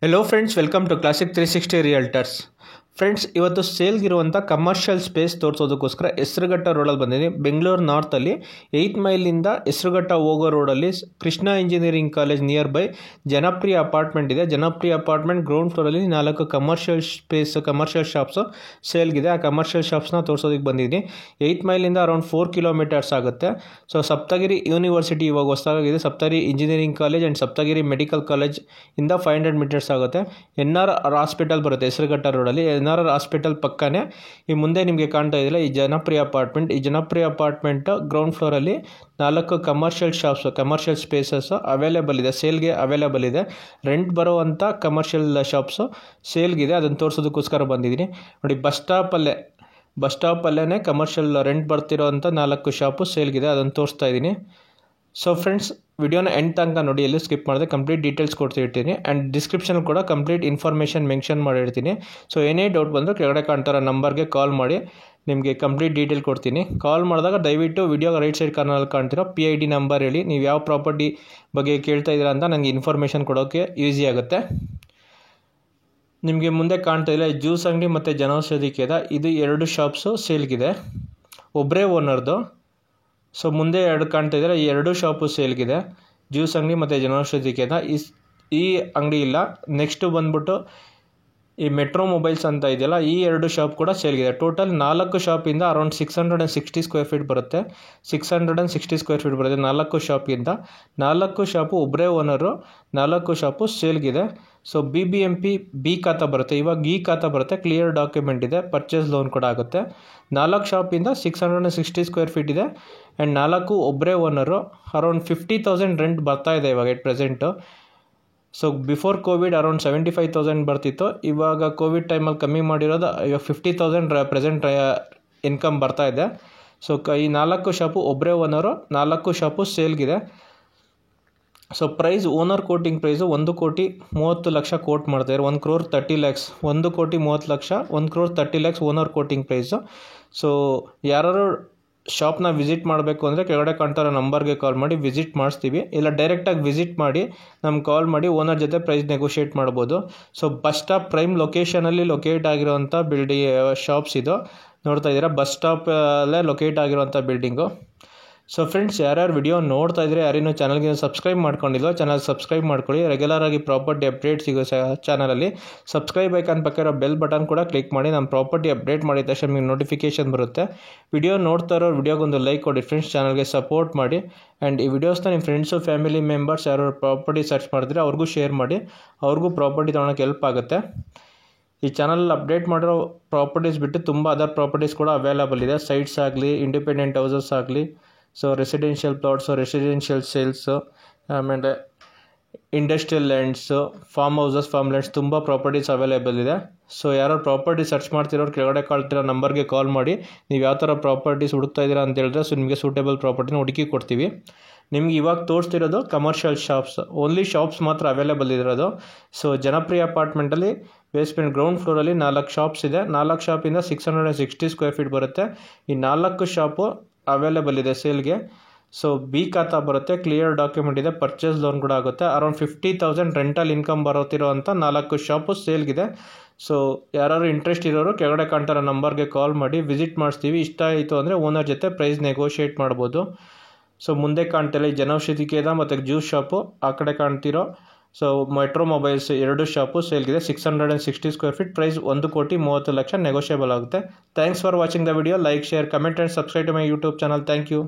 Hello friends, welcome to classic 360 realtors. Friends, ಇವತ್ತು ಸೇಲ್ಗಿರುವಂಥ commercial space ತೋರಿಸೋದಕ್ಕೋಸ್ಕರ ಹೆಸರುಘಟ್ಟ ರೋಡಲ್ಲಿ ಬಂದಿದ್ದೀನಿ. ಬೆಂಗಳೂರು ನಾರ್ತಲ್ಲಿ 8 ಮೈಲಿಂದ ಹೆಸರುಘಟ್ಟ ಹೋಗೋ ರೋಡಲ್ಲಿ Krishna engineering college near by Janapriya apartment ಇದೆ. ಜನಪ್ರಿಯ ಅಪಾರ್ಟ್ಮೆಂಟ್ ಗ್ರೌಂಡ್ ಫ್ಲೋರಲ್ಲಿ 4 ಕಮರ್ಷಿಯಲ್ ಶಾಪ್ಸು ಸೇಲ್ಗಿದೆ. ಆ ಕಮರ್ಷಿಯಲ್ ಶಾಪ್ಸ್ನ ತೋರಿಸೋದಕ್ಕೆ ಬಂದಿದ್ದೀನಿ. 8 ಮೈಲಿಂದ ಅರೌಂಡ್ 4 ಕಿಲೋಮೀಟರ್ಸ್ ಆಗುತ್ತೆ. ಸೊ ಸಪ್ತಗಿರಿ ಯೂನಿವರ್ಸಿಟಿ ಇವಾಗ ಹೊಸದಾಗಿದೆ. Saptagiri engineering college and Saptagiri medical college ಇಂದ 500 ಮೀಟರ್ಸ್ ಆಗುತ್ತೆ. NR ಹಾಸ್ಪಿಟಲ್ ಬರುತ್ತೆ ಹೆಸರುಘಟ್ಟ ರೋಡಲ್ಲಿ. NR ಹಾಸ್ಪಿಟಲ್ ಪಕ್ಕನೇ ಈ ಮುಂದೆ ನಿಮಗೆ ಕಾಣ್ತಾ ಇದೆಯಲ್ಲ ಈ ಜನಪ್ರಿಯ ಅಪಾರ್ಟ್ಮೆಂಟ್ ಗ್ರೌಂಡ್ ಫ್ಲೋರಲ್ಲಿ 4 ಕಮರ್ಷಿಯಲ್ ಸ್ಪೇಸಸ್ ಅವೈಲೇಬಲ್ ಇದೆ, ಸೇಲ್ಗೆ ಅವೈಲೇಬಲ್ ಇದೆ. ರೆಂಟ್ ಬರುವಂಥ ಕಮರ್ಷಿಯಲ್ ಶಾಪ್ಸು ಸೇಲ್ಗಿದೆ. ಅದನ್ನು ತೋರಿಸೋದಕ್ಕೋಸ್ಕರ ಬಂದಿದ್ದೀನಿ. ನೋಡಿ, ಬಸ್ ಸ್ಟಾಪಲ್ಲೇ ಕಮರ್ಷಿಯಲ್ ರೆಂಟ್ ಬರ್ತಿರೋ ಅಂಥ 4 ಶಾಪು ಸೇಲ್ಗಿದೆ. ಅದನ್ನು ತೋರಿಸ್ತಾ ಇದ್ದೀನಿ. ಸೊ ಫ್ರೆಂಡ್ಸ್, ವಿಡಿಯೋನ ಎಂಡ್ ತನಕ ನೋಡಿ, ಎಲ್ಲೂ ಸ್ಕಿಪ್ ಮಾಡಿದೆ. ಕಂಪ್ಲೀಟ್ ಡೀಟೇಲ್ಸ್ ಕೊಡ್ತಿರ್ತೀನಿ ಆ್ಯಂಡ್ ಡಿಸ್ಕ್ರಿಪ್ಷನ್ ಕೂಡ ಕಂಪ್ಲೀಟ್ ಇನ್ಫಾರ್ಮೇಷನ್ ಮೆನ್ಷನ್ ಮಾಡಿರ್ತೀನಿ. ಸೊ ಏನೇ ಡೌಟ್ ಬಂದರೂ ಕೆಳಗಡೆ ಕಾಣ್ತಾರೋ ನಂಬರ್ಗೆ ಕಾಲ್ ಮಾಡಿ ನಿಮಗೆ ಕಂಪ್ಲೀಟ್ ಡೀಟೇಲ್ ಕೊಡ್ತೀನಿ. ಕಾಲ್ ಮಾಡಿದಾಗ ದಯವಿಟ್ಟು ವಿಡಿಯೋ ರೈಟ್ ಸೈಡ್ ಕಾರ್ನಲ್ಲಿ ಕಾಣ್ತಿರೋ PID ನಂಬರ್ ಹೇಳಿ, ನೀವು ಯಾವ ಪ್ರಾಪರ್ಟಿ ಬಗ್ಗೆ ಕೇಳ್ತಾ ಇದ್ದೀರಾ ಅಂತ ನನಗೆ ಇನ್ಫಾರ್ಮೇಷನ್ ಕೊಡೋಕ್ಕೆ ಈಸಿ ಆಗುತ್ತೆ. ನಿಮಗೆ ಮುಂದೆ ಕಾಣ್ತಾ ಇಲ್ಲ ಜ್ಯೂಸ್ ಅಂಗಡಿ ಮತ್ತು ಜನೌಷಧಿ ಕೇಂದ್ರ, ಇದು 2 ಶಾಪ್ಸು ಸೇಲ್ಗಿದೆ. ಒಬ್ಬರೇ ಓನರ್ದು. ಸೊ ಮುಂದೆ 2 ಕಾಣ್ತಾ ಇದ್ದಾರೆ, ಈ 2 ಶಾಪು ಸೇಲ್ಗಿದೆ. ಜ್ಯೂಸ್ ಅಂಗಡಿ ಮತ್ತು ಜನೌಷಧಿ ಕೇಂದ್ರ. ಈ ಅಂಗಡಿ ಇಲ್ಲ. ನೆಕ್ಸ್ಟು ಬಂದ್ಬಿಟ್ಟು ಈ ಮೆಟ್ರೋ ಮೊಬೈಲ್ಸ್ ಅಂತ ಇದೆಯಲ್ಲ, ಈ 2 ಶಾಪ್ ಕೂಡ ಸೇಲ್ಗಿದೆ. ಟೋಟಲ್ 4 ಶಾಪಿಂದ ಅರೌಂಡ್ 660 ಸ್ಕ್ವೇರ್ ಫೀಟ್ ಬರುತ್ತೆ. 660 ಸ್ಕ್ವೇರ್ ಫೀಟ್ ಬರುತ್ತೆ 4 ಶಾಪಿಂದ. 4 ಶಾಪು ಒಬ್ಬರೇ ಓನರು, 4 ಶಾಪು ಸೇಲ್ಗಿದೆ. ಸೊ BBMP B ಖಾತಾ ಬರುತ್ತೆ. ಇವಾಗ ಈ ಖಾತಾ ಬರುತ್ತೆ. ಕ್ಲಿಯರ್ ಡಾಕ್ಯುಮೆಂಟ್ ಇದೆ. ಪರ್ಚೇಸ್ ಲೋನ್ ಕೂಡ ಆಗುತ್ತೆ. 4 ಶಾಪಿಂದ 660 ಸ್ಕ್ವೇರ್ ಫೀಟ್ ಇದೆ ಆ್ಯಂಡ್ 4 ಒಬ್ಬರೇ ಓನರು. ಅರೌಂಡ್ 50,000 ರೆಂಟ್ ಬರ್ತಾ ಇದೆ ಇವಾಗ at present. So before Covid around 75,000 ಬರ್ತಿತ್ತು. ಇವಾಗ ಕೋವಿಡ್ ಟೈಮಲ್ಲಿ ಕಮ್ಮಿ ಮಾಡಿರೋದು, ಇವಾಗ 50,000 ಪ್ರೆಸೆಂಟ್ ಇನ್ಕಮ್ ಬರ್ತಾ ಇದೆ. ಸೊ ಈ 4 ಶಾಪು ಒಬ್ಬರೇ ಓನರು, 4 ಶಾಪು ಸೇಲ್ಗಿದೆ. So price, owner quoting price 1,30,00,000 quote ಮಾಡ್ತಾರೆ. 1,30 lakhs 1,30,00,000 1,30 owner quoting price. So ಯಾರು ಶಾಪ್ನ ವಿಸಿಟ್ ಮಾಡಬೇಕು ಅಂದರೆ ಕೆಳಗಡೆ ಕಾಣ್ತಾರೋ ನಂಬರ್ಗೆ ಕಾಲ್ ಮಾಡಿ ವಿಸಿಟ್ ಮಾಡಿಸ್ತೀವಿ. ಇಲ್ಲ ಡೈರೆಕ್ಟಾಗಿ ವಿಸಿಟ್ ಮಾಡಿ ನಮ್ಗೆ ಕಾಲ್ ಮಾಡಿ ಓನರ್ ಜೊತೆ ಪ್ರೈಸ್ ನೆಗೋಷಿಯೇಟ್ ಮಾಡ್ಬೋದು. ಸೊ ಬಸ್ ಸ್ಟಾಪ್ ಪ್ರೈಮ್ ಲೊಕೇಶನಲ್ಲಿ ಲೊಕೇಟ್ ಆಗಿರೋವಂಥ ಶಾಪ್ಸ್ ಇದು ನೋಡ್ತಾ ಇದ್ದೀರಾ. ಬಸ್ ಸ್ಟಾಪಲ್ಲೇ ಲೊಕೇಟ್ ಆಗಿರೋವಂಥ ಬಿಲ್ಡಿಂಗು. ಸೊ ಫ್ರೆಂಡ್ಸ್, ಯಾರ್ಯಾರು ವಿಡಿಯೋ ನೋಡ್ತಾ ಇದ್ರೆ ಯಾರೇನು ಚಾನಲ್ಗೆ ಸಬ್ಸ್ಕ್ರೈಬ್ ಮಾಡ್ಕೊಂಡಿಲ್ಲ, ಚಾನಲ್ ಸಬ್ಸ್ಕ್ರೈಬ್ ಮಾಡ್ಕೊಳ್ಳಿ. ರೆಗ್ಯುಲರ್ ಆಗಿ ಪ್ರಾಪರ್ಟಿ ಅಪ್ಡೇಟ್ ಸಿಗೋ ಚಾನಲಲ್ಲಿ ಸಬ್ಸ್ಕ್ರೈಬ್ ಐಕಾನ್ ಪಕ್ಕ ಇರೋ ಬೆಲ್ ಬಟನ್ ಕೂಡ ಕ್ಲಿಕ್ ಮಾಡಿ. ನಮ್ಮ ಪ್ರಾಪರ್ಟಿ ಅಪ್ಡೇಟ್ ಮಾಡಿದ ತಕ್ಷಣ ನಿಮಗೆ ನೋಟಿಫಿಕೇಶನ್ ಬರುತ್ತೆ. ವಿಡಿಯೋ ನೋಡ್ತಾ ಇರೋ ವಿಡಿಯೋಗೊಂದು ಲೈಕ್ ಕೊಡಿ ಫ್ರೆಂಡ್ಸ್, ಚಾನಲ್ಗೆ ಸಪೋರ್ಟ್ ಮಾಡಿ. ಆ್ಯಂಡ್ ಈ ವಿಡಿಯೋಸ್ನ ನಿಮ್ಮ ಫ್ರೆಂಡ್ಸು ಫ್ಯಾಮಿಲಿ ಮೆಂಬರ್ಸ್ ಯಾರು ಪ್ರಾಪರ್ಟಿ ಸರ್ಚ್ ಮಾಡಿದ್ರೆ ಅವ್ರಿಗೂ ಶೇರ್ ಮಾಡಿ, ಅವ್ರಿಗೂ ಪ್ರಾಪರ್ಟಿ ತೊಗೊಳಕ್ಕೆ ಹೆಲ್ಪ್ ಆಗುತ್ತೆ. ಈ ಚಾನಲ್ ಅಪ್ಡೇಟ್ ಮಾಡಿರೋ ಪ್ರಾಪರ್ಟೀಸ್ ಬಿಟ್ಟು ತುಂಬ ಅದರ್ ಪ್ರಾಪರ್ಟೀಸ್ ಕೂಡ ಅವೈಲೇಬಲ್ ಇದೆ. ಸೈಟ್ಸ್ ಆಗಲಿ, ಇಂಡಿಪೆಂಡೆಂಟ್ ಹೌಸಸ್ ಆಗಲಿ, ಸೊ ರೆಸಿಡೆನ್ಷಿಯಲ್ ಪ್ಲಾಟ್ಸು, ರೆಸಿಡೆನ್ಷಿಯಲ್ ಸೇಲ್ಸು, ಆಮೇಲೆ ಇಂಡಸ್ಟ್ರಿಯಲ್ ಲ್ಯಾಂಡ್ಸು, ಫಾರ್ಮ್ ಲ್ಯಾಂಡ್ಸ್, ತುಂಬ ಪ್ರಾಪರ್ಟೀಸ್ ಅವೈಲೇಬಲ್ ಇದೆ. ಸೊ ಯಾರು ಪ್ರಾಪರ್ಟಿ ಸರ್ಚ್ ಮಾಡ್ತಿರೋರು ಕೆಳಗಡೆ ಕಾಳ್ತಿರೋ ನಂಬರ್ಗೆ ಕಾಲ್ ಮಾಡಿ ನೀವು ಯಾವ ಥರ ಪ್ರಾಪರ್ಟೀಸ್ ಹುಡುಕ್ತಾ ಇದ್ದೀರಾ ಅಂತ ಹೇಳಿದ್ರೆ ಸೊ ನಿಮಗೆ ಸೂಟೇಬಲ್ ಪ್ರಾಪರ್ಟಿನ ಹುಡುಕಿ ಕೊಡ್ತೀವಿ. ನಿಮ್ಗೆ ಇವಾಗ ತೋರಿಸ್ತಿರೋದು ಕಮರ್ಷಿಯಲ್ ಶಾಪ್ಸ್, ಓನ್ಲಿ ಶಾಪ್ಸ್ ಮಾತ್ರ ಅವೈಲೇಬಲ್ ಇರೋದು. ಸೊ ಜನಪ್ರಿಯ ಅಪಾರ್ಟ್ಮೆಂಟಲ್ಲಿ ಬೇಸ್ಮೆಂಟ್ ಗ್ರೌಂಡ್ ಫ್ಲೋರಲ್ಲಿ 4 ಶಾಪ್ಸ್ ಇದೆ. 4 ಶಾಪಿಂದ 660 ಸ್ಕ್ವೇರ್ ಫೀಟ್ ಬರುತ್ತೆ. ಈ 4 ಶಾಪು ಅವೈಲೇಬಲ್ ಇದೆ ಸೇಲ್ಗೆ. ಸೊ B ಖಾತಾ ಬರುತ್ತೆ. ಕ್ಲಿಯರ್ ಡಾಕ್ಯುಮೆಂಟ್ ಇದೆ. ಪರ್ಚೇಸ್ ಲೋನ್ ಕೂಡ ಆಗುತ್ತೆ. ಅರೌಂಡ್ 50,000 ರೆಂಟಲ್ ಇನ್ಕಮ್ ಬರೋತಿರೋ ಅಂಥ 4 ಶಾಪು ಸೇಲ್ಗಿದೆ. ಸೊ ಯಾರು ಇಂಟ್ರೆಸ್ಟ್ ಇರೋರು ಕೆಳಗಡೆ ಕಾಣ್ತಾರೋ ನಂಬರ್ಗೆ ಕಾಲ್ ಮಾಡಿ ವಿಸಿಟ್ ಮಾಡಿಸ್ತೀವಿ. ಇಷ್ಟ ಆಯಿತು ಅಂದರೆ ಓನರ್ ಜೊತೆ ಪ್ರೈಸ್ ನೆಗೋಷಿಯೇಟ್ ಮಾಡ್ಬೋದು. ಸೊ ಮುಂದೆ ಕಾಣ್ತಿಲ್ಲ ಈ ಜನೌಷಧಿ ಕೇಂದ್ರ ಮತ್ತು ಜ್ಯೂಸ್ ಶಾಪು, ಆ ಕಡೆ ಕಾಣ್ತಿರೋ ಸೊ ಮೆಟ್ರೋ ಮೊಬೈಲ್ಸ್ 2 ಶಾಪು ಸೇಲ್ಗಿದೆ. 660 ಸ್ಕ್ವೇರ್ ಫೀಟ್. ಪ್ರೈಸ್ 1,30,00,000 ನೆಗೋಷಿಯೇಬಲ್ ಆಗುತ್ತೆ. Thanks for watching the video. Like, share, comment and subscribe to my YouTube channel. Thank you.